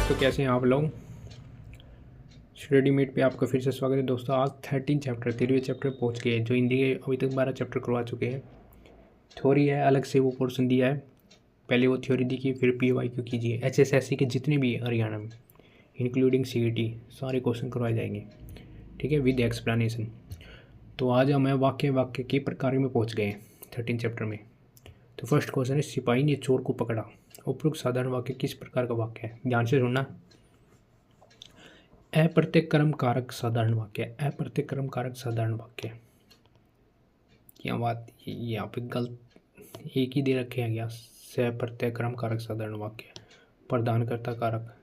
दोस्तों, कैसे हैं आप लोग। स्टडी मीट पे आपका फिर से स्वागत है दोस्तों। आज 13 चैप्टर 13वें चैप्टर पहुंच गए, जो हिंदी के अभी तक 12 चैप्टर करवा चुके हैं। थ्योरी है, अलग से वो पोर्शन दिया है। पहले वो थ्योरी देखिए, फिर PYQ कीजिए। HSSC के जितने भी हरियाणा में इंक्लूडिंग CET सारे क्वेश्चन करवाए जाएंगे, ठीक है, विद एक्सप्लेनेशन। तो आज हम वाक्य के प्रकार में पहुँच गए 13 चैप्टर में। तो फर्स्ट क्वेश्चन है, सिपाही ने चोर को पकड़ा। उपरोक्त साधारण वाक्य किस प्रकार का वाक्य है? ध्यान से सुनना। अप्रत्यक्रम कारक साधारण वाक्य। अप्रत्यक्रम कारक साधारण वाक्य क्या बात, यहाँ पे गलत एक ही दे रखे हैं क्या? सप्रत्यक्रम कारक साधारण वाक्य, प्रधानकर्ता कारक।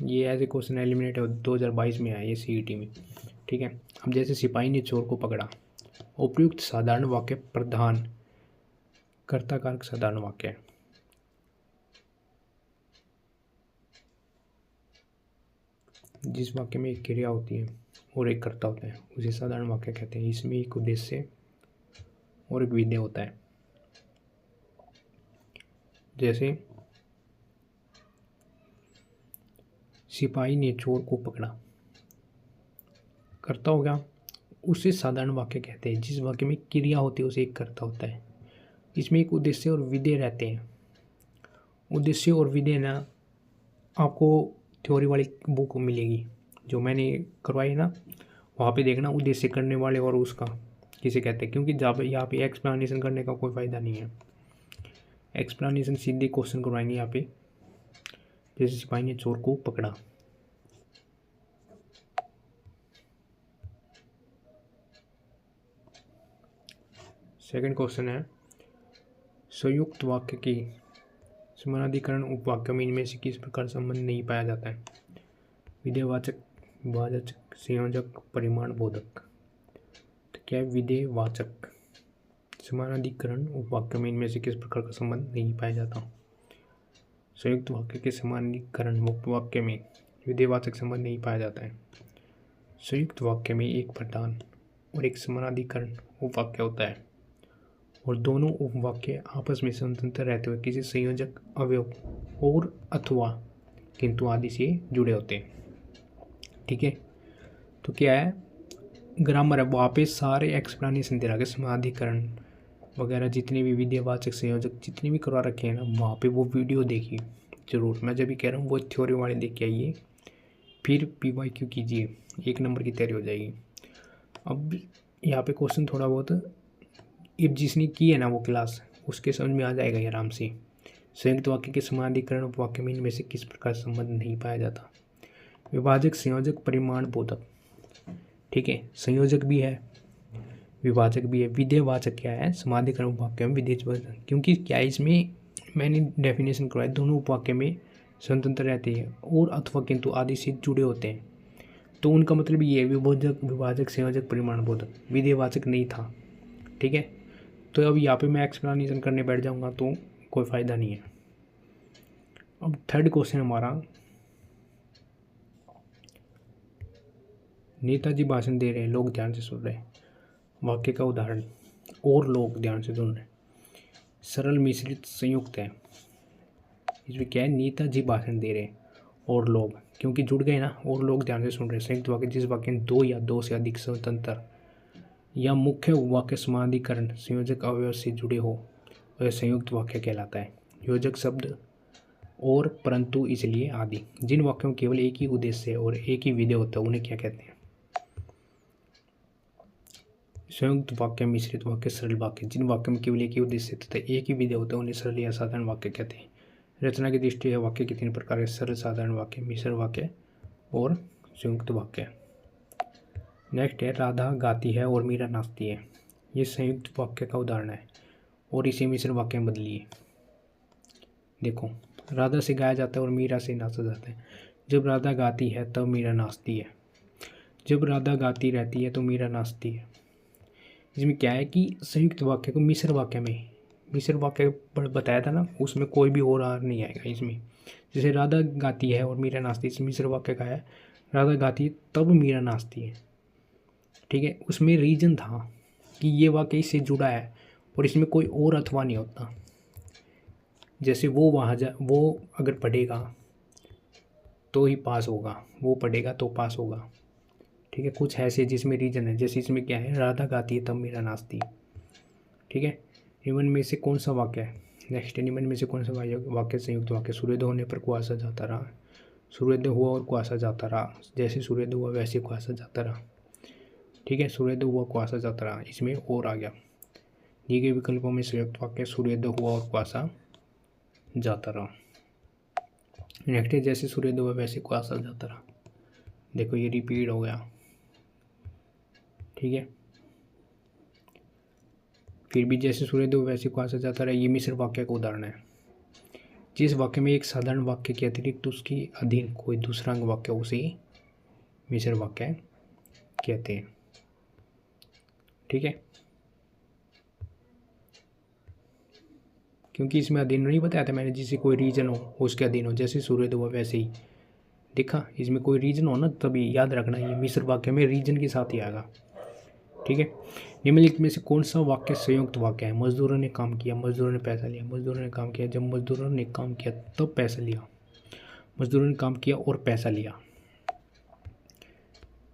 ये ऐसे क्वेश्चन एलिमिनेट है, 2022 में आया ये CET में, ठीक है। अब जैसे सिपाही ने चोर को पकड़ा, उपयुक्त साधारण वाक्य प्रधान कर्ता कारक साधारण वाक्य है। जिस वाक्य में एक क्रिया होती है और एक कर्ता होता है उसे साधारण वाक्य कहते हैं। इसमें एक उद्देश्य और एक विधेय होता है। जैसे सिपाही ने चोर को पकड़ा, कर्ता हो गया, उसे साधारण वाक्य कहते हैं। जिस वाक्य में क्रिया होती है उसे एक कर्ता होता है। इसमें एक उद्देश्य और विधेय रहते हैं। उद्देश्य और विधेय ना आपको थ्योरी वाली बुक मिलेगी जो मैंने करवाई ना, वहाँ पे देखना उद्देश्य करने वाले और उसका किसे कहते हैं, क्योंकि जब यहाँ पे एक्सप्लेनेशन करने का कोई फ़ायदा नहीं है। एक्सप्लेनेशन सीधे क्वेश्चन करवाएंगे यहाँ पे। जैसे सिपाही ने चोर को पकड़ा, सेकंड क्वेश्चन है, संयुक्त वाक्य की समानाधिकरण उपवाक्य में इनमें से किस प्रकार संबंध नहीं पाया जाता है? विधेयवाचक, विभाजक, संयोजक, परिमाण बोधक। तो क्या है? विधेयवाचक समानाधिकरण उपवाक्य में इनमें से किस प्रकार का संबंध नहीं पाया जाता? संयुक्त वाक्य के समानाधिकरण उपवाक्य में विधेयवाचक संबंध नहीं पाया जाता है। संयुक्त वाक्य में एक प्रधान और एक समानाधिकरण उपवाक्य होता है और दोनों उपवाक्य आपस में स्वतंत्र रहते हुए किसी संयोजक, अवयव और अथवा किंतु आदि से जुड़े होते हैं, ठीक है। तो क्या है, ग्रामर है, वहाँ पे सारे एक्सप्लेनेशन दे रखा है। समानाधिकरण वगैरह जितने भी विधेयवाचक, संयोजक जितने भी करवा रखे हैं ना, वहाँ पे वो वीडियो देखिए ज़रूर। मैं जब भी कह रहा हूँ वो थ्योरी वाले देख के आइए, फिर PYQ कीजिए, 1 नंबर की तैयारी हो जाएगी। अब यहाँ पे क्वेश्चन थोड़ा बहुत अब जिसने की है ना वो क्लास, उसके समझ में आ जाएगा आराम से। संयुक्त वाक्य के समानाधिकरण उपवाक्य में इनमें से किस प्रकार संबंध नहीं पाया जाता? विभाजक, संयोजक, परिमाण बोधक, ठीक है। संयोजक भी है, विभाजक भी है। विधेयवाचक क्या है? समानाधिकरण उपवाक्य में विधेयवाचक, क्योंकि क्या है, इसमें मैंने डेफिनेशन करवाया, दोनों उपवाक्य में स्वतंत्र रहते हैं और अथवा किंतु आदि से जुड़े होते हैं। तो उनका मतलब ये है, विभाजक, विभाजक, संयोजक, परिमाण बोधक, विधेयवाचक नहीं था, ठीक है। तो अब यहाँ पे मैं एक्सप्लेनेशन करने बैठ जाऊँगा तो कोई फ़ायदा नहीं है। अब थर्ड क्वेश्चन हमारा, नेताजी भाषण दे रहे हैं, लोग ध्यान से सुन रहे हैं। वाक्य का उदाहरण, और लोग ध्यान से सुन रहे हैं। सरल मिश्रित संयुक्त है। इसमें क्या है, नेताजी भाषण दे रहे हैं और लोग, क्योंकि जुड़ गए ना, और लोग ध्यान से सुन रहे हैं। संयुक्त वाक्य जिस वाक्य में 2 या 2 से अधिक स्वतंत्र या मुख्य वाक्य समानाधिकरण संयोजक अवयव से जुड़े हो वह संयुक्त वाक्य कहलाता है। योजक शब्द और, परंतु, इसलिए आदि। जिन वाक्यों में केवल एक ही उद्देश्य और एक ही विधेय होता है उन्हें क्या कहते हैं? संयुक्त वाक्य, मिश्रित वाक्य, सरल वाक्य। जिन वाक्यों में केवल एक ही उद्देश्य तथा एक ही विधेय होता है उन्हें सरल या साधारण वाक्य कहते हैं। रचना की दृष्टि से वाक्य के 3 प्रकार है: सरल, साधारण वाक्य, मिश्र वाक्य और संयुक्त वाक्य। नेक्स्ट है, राधा गाती है और मीरा नाचती है। ये संयुक्त वाक्य का उदाहरण है और इसे मिश्र वाक्य में बदलिए। देखो, राधा से गाया जाता है और मीरा से नाचा जाता है। जब राधा गाती है तब मीरा नाचती है। जब राधा गाती रहती है तो मीरा नाचती है। इसमें क्या है कि संयुक्त वाक्य को मिश्र वाक्य में, मिश्र वाक्य बताया था ना, उसमें कोई भी और आर नहीं आएगा इसमें। जैसे राधा गाती है और मीरा नाचती है, मिश्र वाक्य का है, राधा गाती है तब मीरा नाचती है, ठीक है। उसमें रीजन था कि ये वाक्य इससे जुड़ा है और इसमें कोई और अथवा नहीं होता। जैसे वो वो अगर पढ़ेगा तो ही पास होगा, वो पढ़ेगा तो पास होगा। ठीक है, कुछ ऐसे जिसमें रीजन है, जैसे इसमें क्या है, राधा गाती है तब मीरा नाचती। ठीक है, निम्न में से कौन सा वाक्य है, नेक्स्ट, निम्न में से कौन सा वाक्य संयुक्त वाक्य, सूर्योदय होने पर कुआसा जाता रहा, सूर्योदय हुआ और कुआसा जाता रहा, जैसे सूर्योदय हुआ वैसे कुआसा जाता रहा। ठीक है, सूर्योदय हुआ कुआसा जाता रहा, इसमें और आ गया। दिए गए विकल्पों में संयुक्त वाक्य सूर्योदय हुआ और कुआसा जाता रहा। नेक्स्ट है, जैसे सूर्योदय हुआ वैसे कुआसा जाता रहा। देखो ये रिपीट हो गया। ठीक है, फिर भी जैसे सूर्योदय हुआ वैसे कुआसा जाता रहा, ये मिश्र वाक्य का उदाहरण है। जिस वाक्य में एक साधारण वाक्य के अतिरिक्त उसके अधीन कोई दूसरा अंग वाक्य, उसे मिश्र वाक्य कहते हैं। ठीक है, क्योंकि इसमें अधीन नहीं बताया था मैंने, जिसे कोई रीजन हो उसके अधीन हो, जैसे सूर्योदय हुआ वैसे ही। देखा, इसमें कोई रीजन हो ना, तभी याद रखना ये मिश्र वाक्य में रीजन के साथ ही आएगा। ठीक है, निम्नलिखित में से कौन सा वाक्य संयुक्त वाक्य है, मजदूरों ने काम किया, मजदूरों ने पैसा लिया, मजदूरों ने काम किया, जब मजदूरों ने काम किया तब पैसा लिया, मजदूरों ने काम किया और पैसा लिया।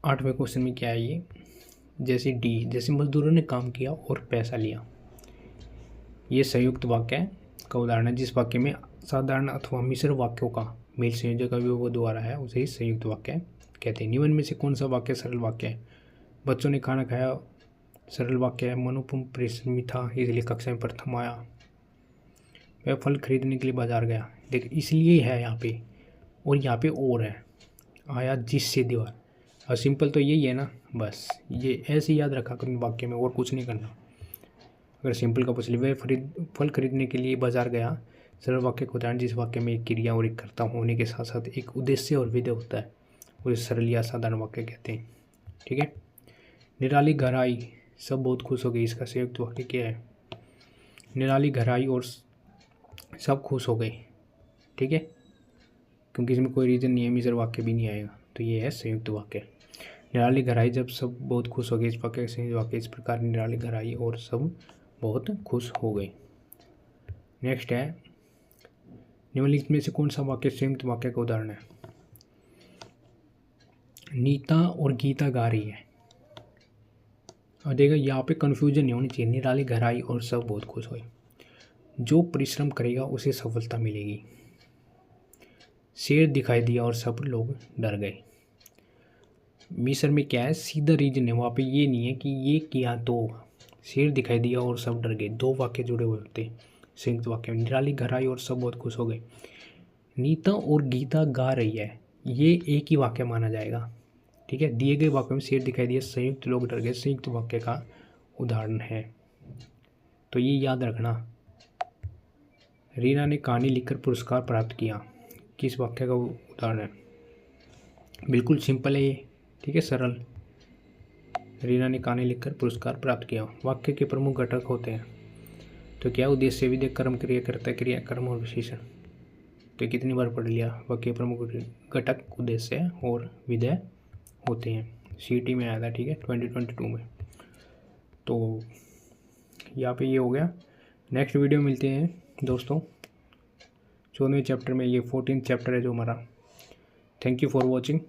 8वें क्वेश्चन में क्या है ये, जैसे डी, जैसे मजदूरों ने काम किया और पैसा लिया, ये संयुक्त वाक्य का उदाहरण है। जिस वाक्य में साधारण अथवा मिश्र वाक्यों का मेल संयोजक अवयवों द्वारा है, उसे ही संयुक्त वाक्य कहते हैं। निम्न में से कौन सा वाक्य सरल वाक्य है, बच्चों ने खाना खाया सरल वाक्य है, मनोपुम परिश्रमी था इसलिए कक्षा में प्रथम आया, वह फल खरीदने के लिए बाजार गया। देख, इसलिए है यहाँ पे, और यहाँ पे और है, आया जिससे दीवार। और सिंपल तो यही है ना, बस ये ऐसे याद रखा करो वाक्य में, और कुछ नहीं करना। अगर सिंपल का पूछ लिया, वह फल खरीदने के लिए बाजार गया, सरल वाक्य को उदाहरण, जिस वाक्य में एक क्रिया और एक कर्ता होने के साथ साथ एक उद्देश्य और विधेय होता है, उसे सरल या साधारण वाक्य कहते हैं। ठीक है, निराली घर आई, सब बहुत खुश हो गए, इसका संयुक्त वाक्य क्या है, निराली घर आई और सब खुश हो गए। ठीक है, क्योंकि इसमें कोई रीजन नहीं है, मिश्र वाक्य भी नहीं आएगा, तो ये है संयुक्त वाक्य। निराली घर आई जब सब बहुत खुश हो गए, इस वाक्य संयुक्त वाक्य इस प्रकार, निराली घर आई और सब बहुत खुश हो गए। नेक्स्ट है, निम्नलिखित में से कौन सा वाक्य संयुक्त वाक्य का उदाहरण है, नीता और गीता गा रही है। और देखो यहाँ पे कन्फ्यूजन नहीं होनी चाहिए, निराली घर आई और सब बहुत खुश हुए, जो परिश्रम करेगा उसे सफलता मिलेगी, शेर दिखाई दिया और सब लोग डर गए। मिस्र में क्या है, सीधा रीजन है, वहाँ पे ये नहीं है कि ये किया तो, शेर दिखाई दिया और सब डर गए, दो वाक्य जुड़े हुए होते हैं संयुक्त वाक्य में। निराली घर आई और सब बहुत खुश हो गए, नीता और गीता गा रही है, ये एक ही वाक्य माना जाएगा। ठीक है, दिए गए वाक्य में शेर दिखाई दिया, संयुक्त लोग डर गए, संयुक्त वाक्य का उदाहरण है, तो ये याद रखना। रीना ने कहानी लिखकर पुरस्कार प्राप्त किया, किस वाक्य का उदाहरण है, बिल्कुल सिंपल है ये। ठीक है, सरल, रीना ने कहानी लिखकर पुरस्कार प्राप्त किया। वाक्य के प्रमुख घटक होते हैं, तो क्या, उद्देश्य, विधेय, कर्म, क्रिया, कर्ता, क्रिया, कर्म और विशेषण। तो कितनी बार पढ़ लिया, वाक्य प्रमुख घटक उद्देश्य और विधेय होते हैं, सीटी में आया था। ठीक है, 2022 में। तो यहाँ पे ये हो गया। नेक्स्ट वीडियो मिलते हैं दोस्तों 14वें चैप्टर में, ये 14th चैप्टर है जो हमारा। Thank you for watching.